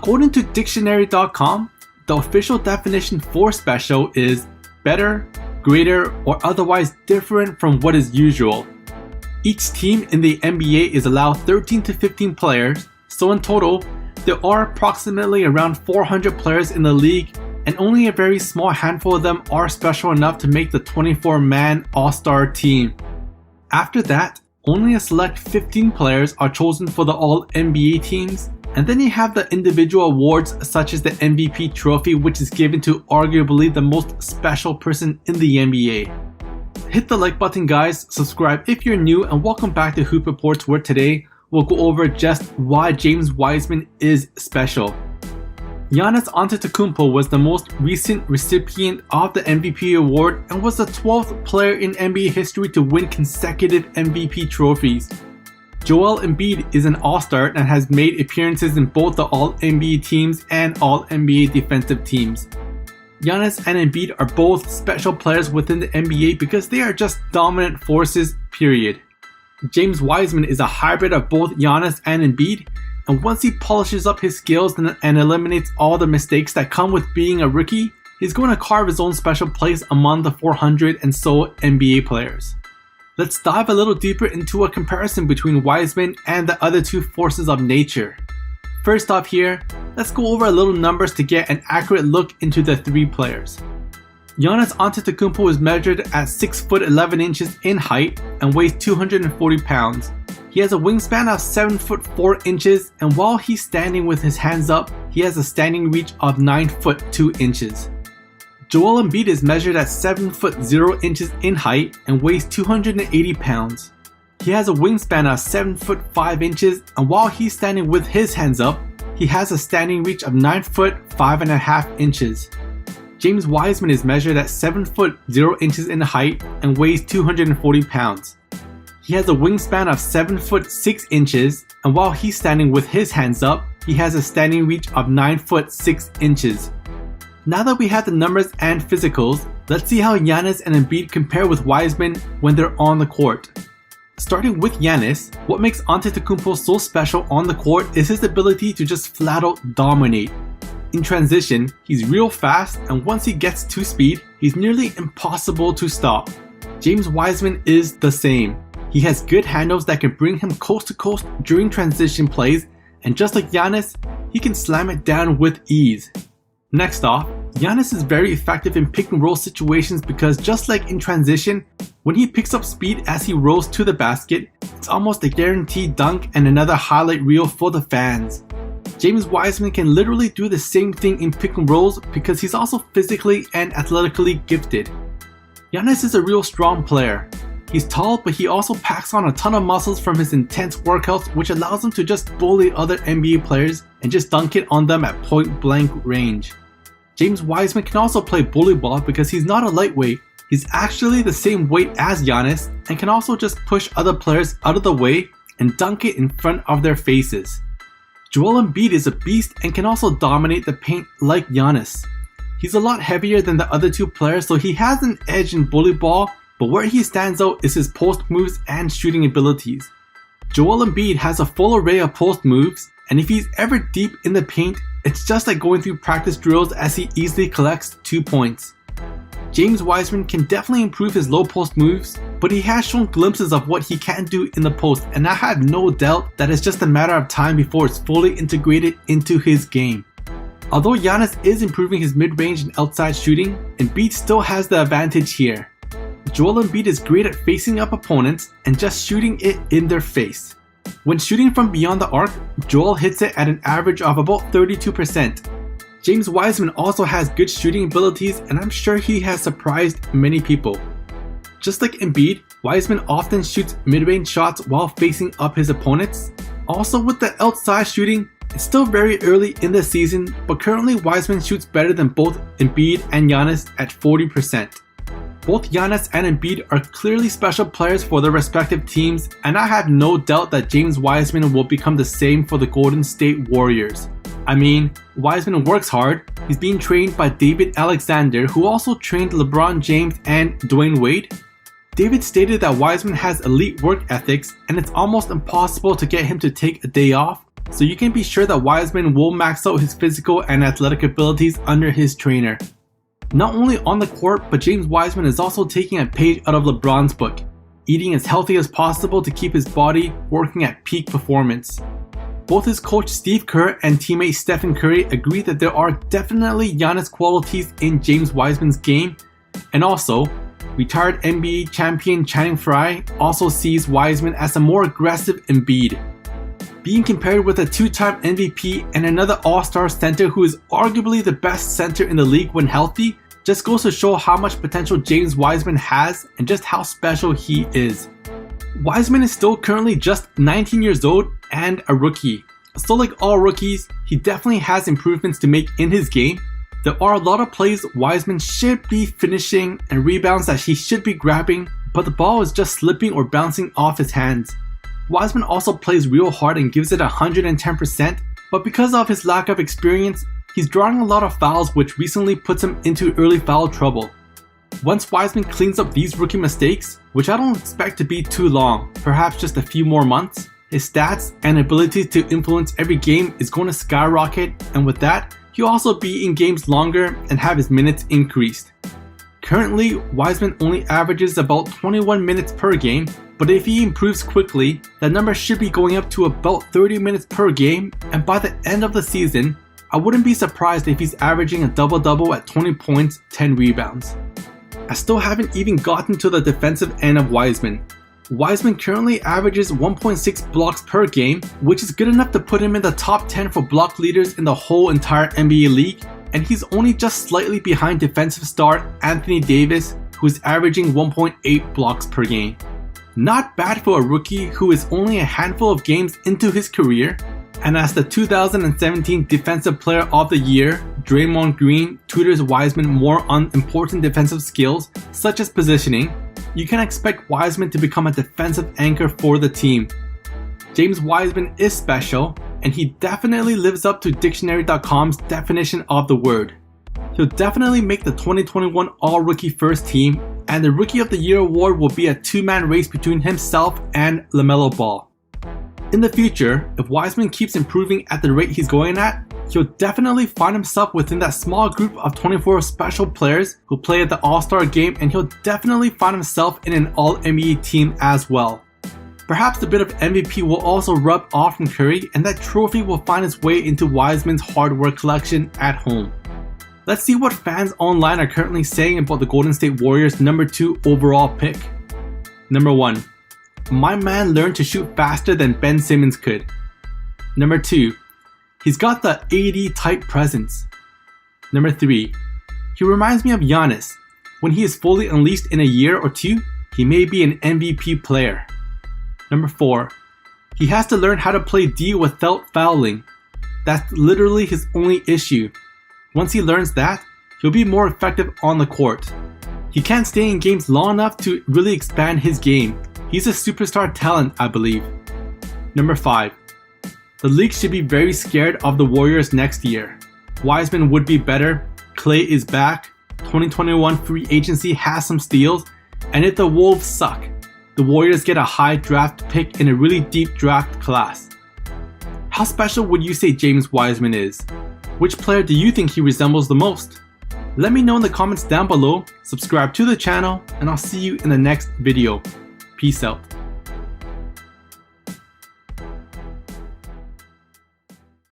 According to dictionary.com, the official definition for special is better, greater, or otherwise different from what is usual. Each team in the NBA is allowed 13 to 15 players, so in total, there are approximately around 400 players in the league, and only a very small handful of them are special enough to make the 24-man All-Star team. After that, only a select 15 players are chosen for the All-NBA teams, and then you have the individual awards such as the MVP trophy, which is given to arguably the most special person in the NBA. Hit the like button, guys, subscribe if you're new, and welcome back to Hoop Reports, where today we'll go over just why James Wiseman is special. Giannis Antetokounmpo was the most recent recipient of the MVP award and was the 12th player in NBA history to win consecutive MVP trophies. Joel Embiid is an All-Star and has made appearances in both the All-NBA teams and All-NBA defensive teams. Giannis and Embiid are both special players within the NBA because they are just dominant forces, period. James Wiseman is a hybrid of both Giannis and Embiid, and once he polishes up his skills and eliminates all the mistakes that come with being a rookie, he's going to carve his own special place among the 400 and so NBA players. Let's dive a little deeper into a comparison between Wiseman and the other two forces of nature. First off here, let's go over a little numbers to get an accurate look into the three players. Giannis Antetokounmpo is measured at 6 foot 11 inches in height and weighs 240 pounds. He has a wingspan of 7 foot 4 inches, and while he's standing with his hands up, he has a standing reach of 9 foot 2 inches. Joel Embiid is measured at 7 foot 0 inches in height and weighs 280 pounds. He has a wingspan of 7 foot 5 inches, and while he's standing with his hands up, he has a standing reach of 9 foot 5.5 inches. James Wiseman is measured at 7 foot 0 inches in height and weighs 240 pounds. He has a wingspan of 7 foot 6 inches, and while he's standing with his hands up, he has a standing reach of 9 foot 6 inches. Now that we have the numbers and physicals, let's see how Giannis and Embiid compare with Wiseman when they're on the court. Starting with Giannis, what makes Antetokounmpo so special on the court is his ability to just flat out dominate. In transition, he's real fast, and once he gets to speed, he's nearly impossible to stop. James Wiseman is the same. He has good handles that can bring him coast to coast during transition plays, and just like Giannis, he can slam it down with ease. Next off, Giannis is very effective in pick and roll situations because just like in transition, when he picks up speed as he rolls to the basket, it's almost a guaranteed dunk and another highlight reel for the fans. James Wiseman can literally do the same thing in pick and rolls because he's also physically and athletically gifted. Giannis is a real strong player. He's tall, but he also packs on a ton of muscles from his intense workouts, which allows him to just bully other NBA players and just dunk it on them at point blank range. James Wiseman can also play bully ball because he's not a lightweight. He's actually the same weight as Giannis and can also just push other players out of the way and dunk it in front of their faces. Joel Embiid is a beast and can also dominate the paint like Giannis. He's a lot heavier than the other two players, so he has an edge in bully ball, but where he stands out is his post moves and shooting abilities. Joel Embiid has a full array of post moves, and if he's ever deep in the paint, it's just like going through practice drills as he easily collects 2 points. James Wiseman can definitely improve his low post moves, but he has shown glimpses of what he can do in the post, and I have no doubt that it's just a matter of time before it's fully integrated into his game. Although Giannis is improving his mid-range and outside shooting, Embiid still has the advantage here. Joel Embiid is great at facing up opponents and just shooting it in their face. When shooting from beyond the arc, Joel hits it at an average of about 32%. James Wiseman also has good shooting abilities, and I'm sure he has surprised many people. Just like Embiid, Wiseman often shoots mid-range shots while facing up his opponents. Also with the outside shooting, it's still very early in the season, but currently Wiseman shoots better than both Embiid and Giannis at 40%. Both Giannis and Embiid are clearly special players for their respective teams, and I have no doubt that James Wiseman will become the same for the Golden State Warriors. I mean, Wiseman works hard. He's being trained by David Alexander, who also trained LeBron James and Dwayne Wade. David stated that Wiseman has elite work ethics, and it's almost impossible to get him to take a day off, so you can be sure that Wiseman will max out his physical and athletic abilities under his trainer. Not only on the court, but James Wiseman is also taking a page out of LeBron's book, eating as healthy as possible to keep his body working at peak performance. Both his coach Steve Kerr and teammate Stephen Curry agree that there are definitely Giannis qualities in James Wiseman's game, and also, retired NBA champion Channing Frye also sees Wiseman as a more aggressive Embiid. Being compared with a two-time MVP and another all-star center who is arguably the best center in the league when healthy just goes to show how much potential James Wiseman has and just how special he is. Wiseman is still currently just 19 years old and a rookie. So like all rookies, he definitely has improvements to make in his game. There are a lot of plays Wiseman should be finishing and rebounds that he should be grabbing, but the ball is just slipping or bouncing off his hands. Wiseman also plays real hard and gives it 110%, but because of his lack of experience, he's drawing a lot of fouls, which recently puts him into early foul trouble. Once Wiseman cleans up these rookie mistakes, which I don't expect to be too long, perhaps just a few more months, his stats and ability to influence every game is going to skyrocket, and with that, he'll also be in games longer and have his minutes increased. Currently, Wiseman only averages about 21 minutes per game, but if he improves quickly, that number should be going up to about 30 minutes per game, and by the end of the season, I wouldn't be surprised if he's averaging a double-double at 20 points, 10 rebounds. I still haven't even gotten to the defensive end of Wiseman. Wiseman currently averages 1.6 blocks per game, which is good enough to put him in the top 10 for block leaders in the whole entire NBA league, and he's only just slightly behind defensive star Anthony Davis, who is averaging 1.8 blocks per game. Not bad for a rookie who is only a handful of games into his career, and as the 2017 Defensive Player of the Year, Draymond Green tutors Wiseman more on important defensive skills such as positioning, you can expect Wiseman to become a defensive anchor for the team. James Wiseman is special, and he definitely lives up to Dictionary.com's definition of the word. He'll definitely make the 2021 All-Rookie First Team, and the Rookie of the Year award will be a two-man race between himself and LaMelo Ball. In the future, if Wiseman keeps improving at the rate he's going at, he'll definitely find himself within that small group of 24 special players who play at the All-Star game, and he'll definitely find himself in an All-NBA team as well. Perhaps a bit of MVP will also rub off from Curry, and that trophy will find its way into Wiseman's hard work collection at home. Let's see what fans online are currently saying about the Golden State Warriors' number 2 overall pick. Number 1. My man learned to shoot faster than Ben Simmons could. Number 2. He's got the AD type presence. Number 3. He reminds me of Giannis. When he is fully unleashed in a year or two, he may be an MVP player. Number 4. He has to learn how to play D without fouling. That's literally his only issue. Once he learns that, he'll be more effective on the court. He can't stay in games long enough to really expand his game. He's a superstar talent, I believe. Number 5. The league should be very scared of the Warriors next year. Wiseman would be better, Clay is back, 2021 free agency has some steals, and if the Wolves suck, the Warriors get a high draft pick in a really deep draft class. How special would you say James Wiseman is? Which player do you think he resembles the most? Let me know in the comments down below, subscribe to the channel, and I'll see you in the next video. Peace out.